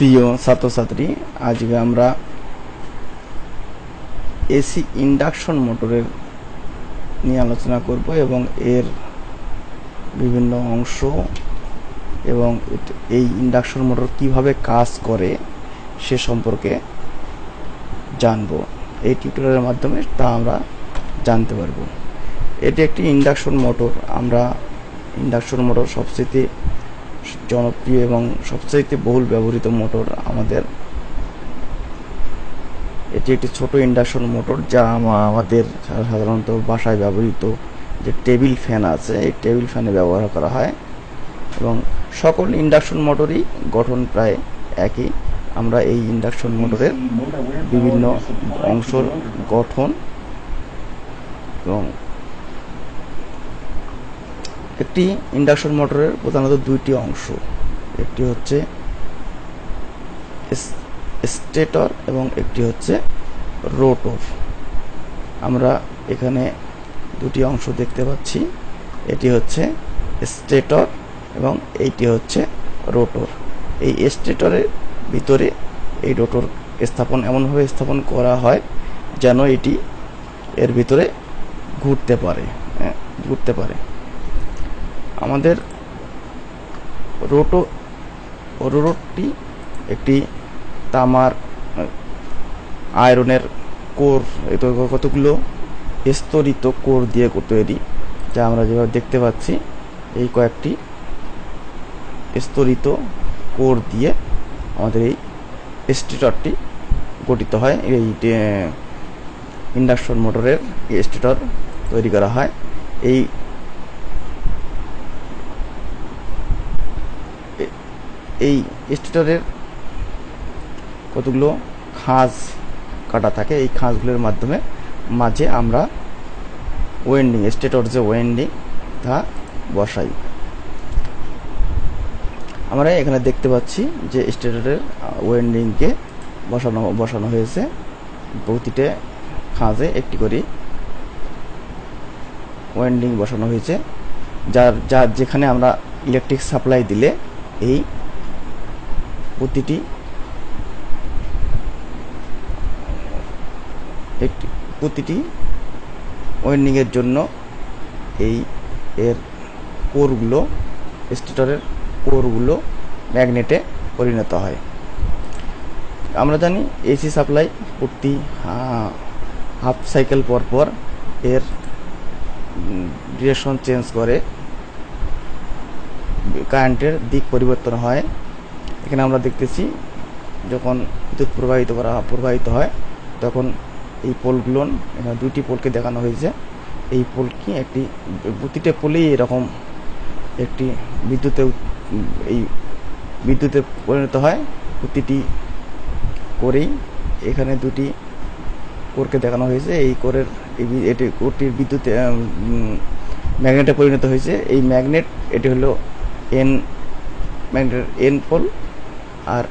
প্রিয় ছাত্রছাত্রী, আজকে আমরা এসি ইন্ডাকশন মোটরের নিয়ে আলোচনা করব এবং এর বিভিন্ন অংশ এবং এই ইন্ডাকশন মোটর কিভাবে কাজ করে সে সম্পর্কে জানব। এই টিউটোরিয়ালের মাধ্যমে তা আমরা জানতে পারব। এটি একটি ইন্ডাকশন মোটর। আমরা ইন্ডাকশন মোটর সবচেয়ে জনপ্রিয় এবং সবচেয়ে বহুল ব্যবহৃত মোটর আমাদের। এটি একটি ছোট ইন্ডাকশন মোটর যা আমাদের সাধারণত বাসায় ব্যবহৃত যে টেবিল ফ্যান আছে, এই টেবিল ফ্যানে ব্যবহার করা হয় এবং সকল ইন্ডাকশন মোটরই গঠন প্রায় একই। আমরা এই ইন্ডাকশন মোটরের বিভিন্ন অংশের গঠন এবং একটি ইন্ডাকশন মোটরের প্রধানত দুইটি অংশ, একটি হচ্ছে স্টেটর এবং একটি হচ্ছে রোটর। আমরা এখানে দুটি অংশ দেখতে পাচ্ছি, এটি হচ্ছে স্টেটর এবং এইটি হচ্ছে রোটর। এই স্টেটরের ভিতরে এই রোটর এমনভাবে স্থাপন করা হয় যেন এটি এর ভিতরে ঘুরতে পারে। আমাদের রোটরটি একটি তামার আয়রনের কোর, কতগুলো স্তরিত কোর দিয়ে তৈরি, যা আমরা যেভাবে দেখতে পাচ্ছি এই কয়েকটি স্তরিত কোর দিয়ে আমাদের এই স্টেটরটি গঠিত হয়। এই ইন্ডাকশন মোটরের স্টেটর তৈরি করা হয়। এই স্টেটরের কতগুলো খাঁজ কাটা থাকে, এই খাঁজগুলোর মাঝে আমরা ওয়েন্ডিং, স্টেটর যে ওয়েন্ডিং তা বসাই। আমরা এখানে দেখতে পাচ্ছি যে স্টেটরের ওয়েন্ডিংকে বসানো হয়েছে। প্রতিটা খাঁজে একটি করে ওয়েন্ডিং বসানো হয়েছে, যার যেখানে আমরা ইলেকট্রিক সাপ্লাই দিলে এই প্রতিটি ওয়েন্ডিং এর জন্য এর কোরগুলো, স্টেটরের কোরগুলো ম্যাগনেটে পরিণত হয়। আমরা জানি এসি সাপ্লাই প্রতি হাফ সাইকেল পর এর ডিরেকশন চেঞ্জ করে কারেন্টের দিক পরিবর্তন হয়। এখানে আমরা দেখতেছি যখন বিদ্যুৎ প্রবাহিত হয় তখন এই পোলগুলো, এখানে দুইটি পোলকে দেখানো হয়েছে। এই পোলকে প্রতিটা পোলেই এরকম একটি বিদ্যুতে পরিণত হয়। প্রতিটি কোরেই এখানে দুটি কোরকে দেখানো হয়েছে। এই কোরটির বিদ্যুতে ম্যাগনেটে পরিণত হয়েছে। এই ম্যাগনেট এটি হলো ম্যাগনেটের এন পোল আর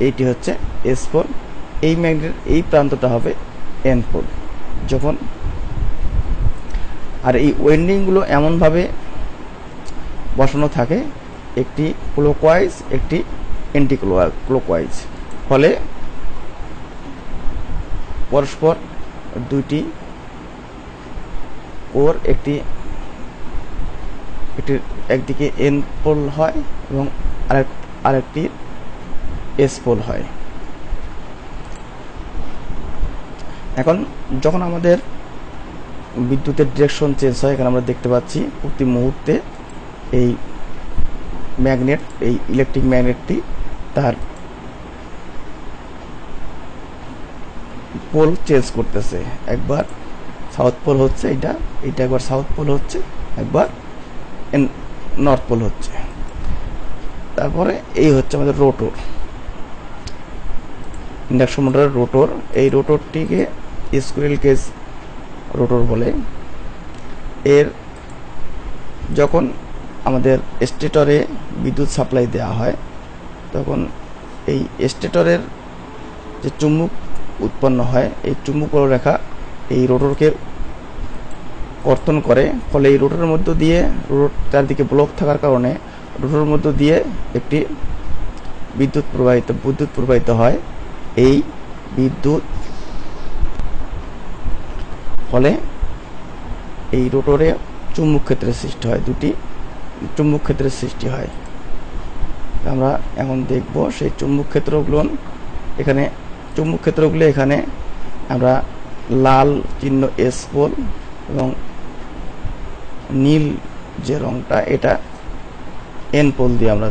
এইটি হচ্ছে এস পোল। এই ম্যাগনেটের এই প্রান্তটা হবে এন পোল। আর এই ওয়েন্ডিংগুলো এমনভাবে বসানো থাকে, একটি ক্লকওয়াইজ একটি অ্যান্টি ক্লকওয়াইজ, ফলে পরস্পর দুইটি কোর একদিকে এন পোল হয় এবং আরেকটি এস পোল হয়। এখন যখন আমাদের বিদ্যুতের ডিরেকশন চেঞ্জ হয়, এখানে আমরা দেখতে পাচ্ছি প্রতি মুহূর্তে এই ইলেকট্রিক ম্যাগনেটটি তার পোল চেঞ্জ করতেছে। একবার সাউথ পোল হচ্ছে, এটা একবার সাউথ পোল হচ্ছে, একবার নর্থ পোল হচ্ছে। তারপরে এই হচ্ছে আমাদের রোটর, ইন্ডাকশন মোটরের রোটর। এই রোটরটিকে স্কুইরেল কেজ রোটর বলে। যখন আমাদের স্টেটরে বিদ্যুৎ সাপ্লাই দেওয়া হয় তখন এই স্টেটরের যে চুম্বক উৎপন্ন হয়, এই চুম্বক রেখা এই রোটরকে কর্তন করে, ফলে এই রোটরের মধ্য দিয়ে, রোটর চারদিকে ব্লক থাকার কারণে রোটরের মধ্য দিয়ে একটি বিদ্যুৎ প্রবাহিত হয়, এই বিদ্যুৎ ফলে এই রোটরে চুম্বক ক্ষেত্রের সৃষ্টি হয়, দুটি চুম্বক ক্ষেত্রের সৃষ্টি হয়। আমরা এখন দেখব সেই চুম্বক ক্ষেত্রগুলো। এখানে চুম্বক ক্ষেত্রগুলো এখানে আমরা লাল চিহ্ন এস পোল এবং নীল যে রংটা এটা এন পোল দিয়ে আমরা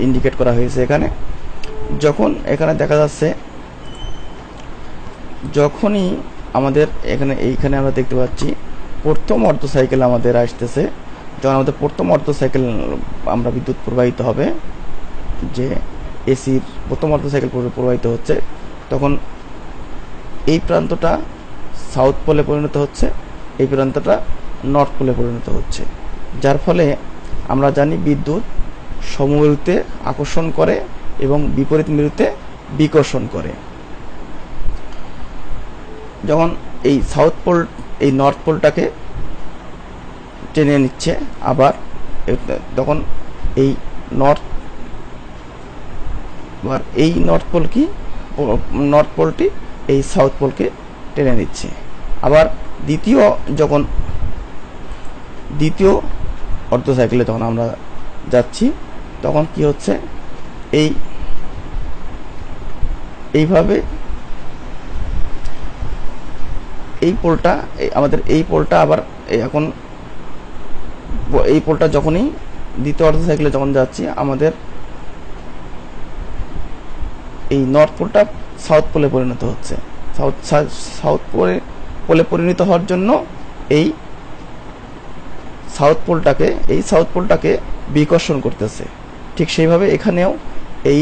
ইন্ডিকেট করা হয়েছে। এখানে যখন এখানে দেখা যাচ্ছে যখনই আমাদের এইখানে আমরা দেখতে পাচ্ছি প্রথম অর্ধ সাইকেল আমাদের আসতেছে, যখন আমাদের প্রথম অর্ধ সাইকেল আমরা বিদ্যুৎ প্রবাহিত হবে, যে এসির প্রথম অর্ধ সাইকেল প্রবাহিত হচ্ছে, তখন এই প্রান্তটা সাউথ পোলে পরিণত হচ্ছে, এই প্রান্তটা নর্থ পোলে পরিণত হচ্ছে, যার ফলে আমরা জানি বিদ্যুৎ সমমেরুতে আকর্ষণ করে এবং বিপরীত মেরুতে বিকর্ষণ করে। যখন এই সাউথ পোল এই নর্থ পোলটাকে টেনে নিচ্ছে, আবার তখন এই নর্থ পোলটি এই সাউথ পোলকে টেনে নিচ্ছে। আবার দ্বিতীয় অর্ধ সাইকেলে যখন আমরা যাচ্ছি, তখন কি হচ্ছে, এইভাবে আমাদের এই পোলটা আবার এখন এই পোলটা যখনই দ্বিতীয় অর্ধ সাইকেলে যখন যাচ্ছি, আমাদের এই নর্থ পোলটা সাউথ পোলে পরিণত হচ্ছে। সাউথ পোলে পরিণত হওয়ার জন্য এই সাউথ পোলটাকে বিকর্ষণ করতেছে। ঠিক সেইভাবে এখানেও এই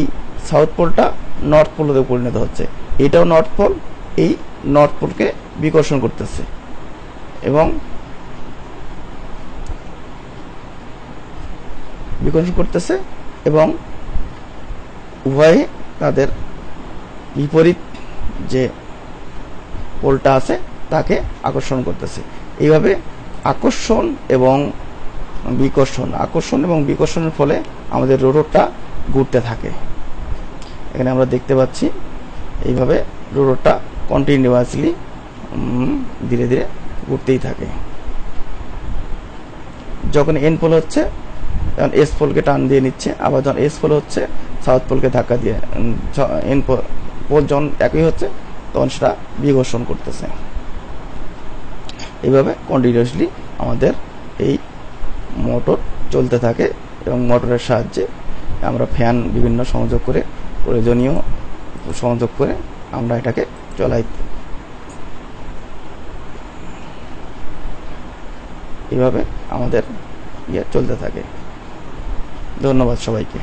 সাউথ পোলটা নর্থ পোলে পরিণত হচ্ছে, এটাও নর্থ পোল এই নর্থ পোলকে বিকর্ষণ করতেছে এবং উভয়ে তাদের বিপরীত যে পোলটা আছে তাকে আকর্ষণ করতেছে। এইভাবে আকর্ষণ এবং বিকর্ষণের ফলে আমাদের রোটরটা ঘুরতে থাকে। এখানে আমরা দেখতে পাচ্ছি এইভাবে রোটরটা কন্টিনিউয়াসলি ধীরে ধীরে ঘুরতেই থাকে। যখন এন পোল হচ্ছে তখন এস পোলকে টান দিয়ে নিচ্ছে, আবার যখন এস পোল হচ্ছে সাউথ পোলকে ধাক্কা দিয়ে, এন পোল যখন একই হচ্ছে তখন সেটা বিকর্ষণ করতেছে। এইভাবে কন্টিনিউয়াসলি আমাদের এই মোটর চলতে থাকে এবং মোটরের সাহায্যে আমরা ফ্যান বিভিন্ন প্রয়োজনীয় সংযোগ করে আমরা এটাকে চলাই। এইভাবে আমাদের চলতে থাকে। ধন্যবাদ সবাইকে।